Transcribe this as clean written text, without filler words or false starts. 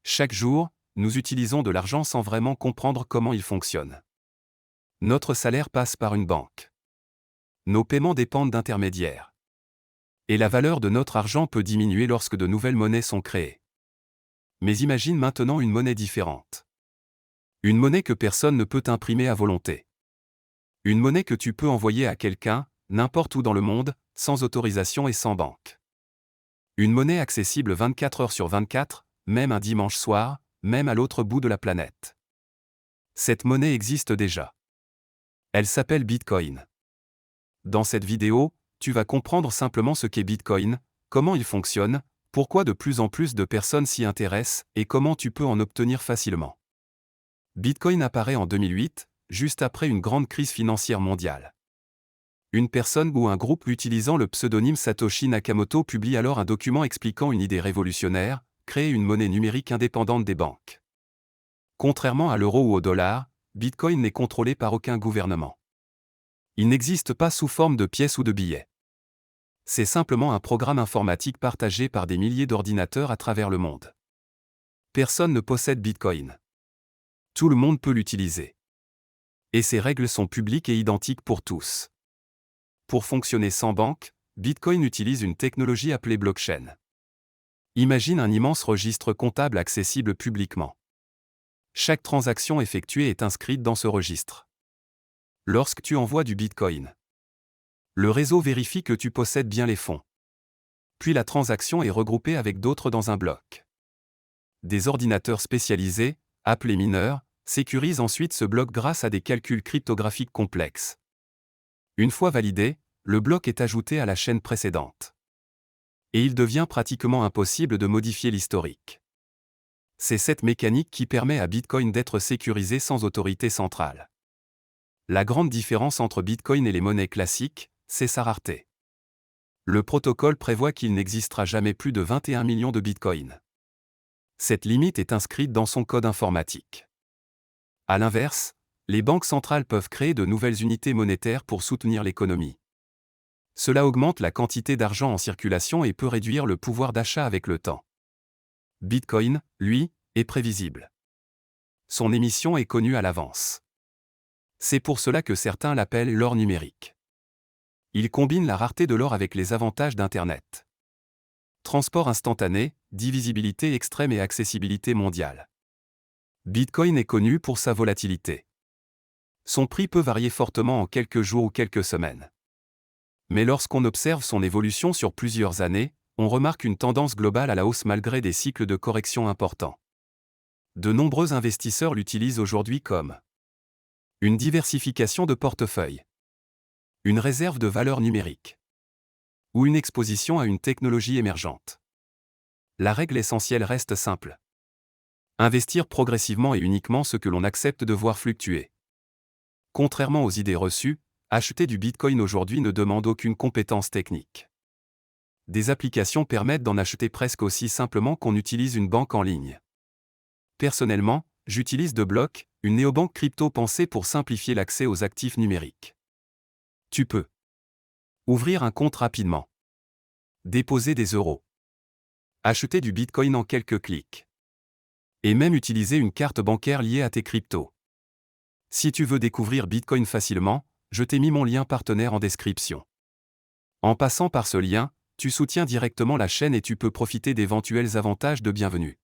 Chaque jour, nous utilisons de l'argent sans vraiment comprendre comment il fonctionne. Notre salaire passe par une banque. Nos paiements dépendent d'intermédiaires. Et la valeur de notre argent peut diminuer lorsque de nouvelles monnaies sont créées. Mais imagine maintenant une monnaie différente. Une monnaie que personne ne peut imprimer à volonté. Une monnaie que tu peux envoyer à quelqu'un, n'importe où dans le monde, sans autorisation et sans banque. Une monnaie accessible 24 heures sur 24, même un dimanche soir, même à l'autre bout de la planète. Cette monnaie existe déjà. Elle s'appelle Bitcoin. Dans cette vidéo, tu vas comprendre simplement ce qu'est Bitcoin, comment il fonctionne, pourquoi de plus en plus de personnes s'y intéressent et comment tu peux en obtenir facilement. Bitcoin apparaît en 2008, juste après une grande crise financière mondiale. Une personne ou un groupe utilisant le pseudonyme Satoshi Nakamoto publie alors un document expliquant une idée révolutionnaire, créer une monnaie numérique indépendante des banques. Contrairement à l'euro ou au dollar, Bitcoin n'est contrôlé par aucun gouvernement. Il n'existe pas sous forme de pièces ou de billets. C'est simplement un programme informatique partagé par des milliers d'ordinateurs à travers le monde. Personne ne possède Bitcoin. Tout le monde peut l'utiliser. Et ses règles sont publiques et identiques pour tous. Pour fonctionner sans banque, Bitcoin utilise une technologie appelée blockchain. Imagine un immense registre comptable accessible publiquement. Chaque transaction effectuée est inscrite dans ce registre. Lorsque tu envoies du Bitcoin, le réseau vérifie que tu possèdes bien les fonds. Puis la transaction est regroupée avec d'autres dans un bloc. Des ordinateurs spécialisés, appelés mineurs, sécurisent ensuite ce bloc grâce à des calculs cryptographiques complexes. Une fois validé, le bloc est ajouté à la chaîne précédente. Et il devient pratiquement impossible de modifier l'historique. C'est cette mécanique qui permet à Bitcoin d'être sécurisé sans autorité centrale. La grande différence entre Bitcoin et les monnaies classiques, c'est sa rareté. Le protocole prévoit qu'il n'existera jamais plus de 21 millions de Bitcoin. Cette limite est inscrite dans son code informatique. À l'inverse, les banques centrales peuvent créer de nouvelles unités monétaires pour soutenir l'économie. Cela augmente la quantité d'argent en circulation et peut réduire le pouvoir d'achat avec le temps. Bitcoin, lui, est prévisible. Son émission est connue à l'avance. C'est pour cela que certains l'appellent l'or numérique. Il combine la rareté de l'or avec les avantages d'Internet. Transport instantané, divisibilité extrême et accessibilité mondiale. Bitcoin est connu pour sa volatilité. Son prix peut varier fortement en quelques jours ou quelques semaines. Mais lorsqu'on observe son évolution sur plusieurs années, on remarque une tendance globale à la hausse malgré des cycles de correction importants. De nombreux investisseurs l'utilisent aujourd'hui comme une diversification de portefeuille, une réserve de valeur numérique ou une exposition à une technologie émergente. La règle essentielle reste simple. Investir progressivement et uniquement ce que l'on accepte de voir fluctuer. Contrairement aux idées reçues, acheter du Bitcoin aujourd'hui ne demande aucune compétence technique. Des applications permettent d'en acheter presque aussi simplement qu'on utilise une banque en ligne. Personnellement, j'utilise DeBlock, une néobanque crypto pensée pour simplifier l'accès aux actifs numériques. Tu peux ouvrir un compte rapidement, déposer des euros, acheter du Bitcoin en quelques clics, et même utiliser une carte bancaire liée à tes cryptos. Si tu veux découvrir Bitcoin facilement, je t'ai mis mon lien partenaire en description. En passant par ce lien, tu soutiens directement la chaîne et tu peux profiter d'éventuels avantages de bienvenue.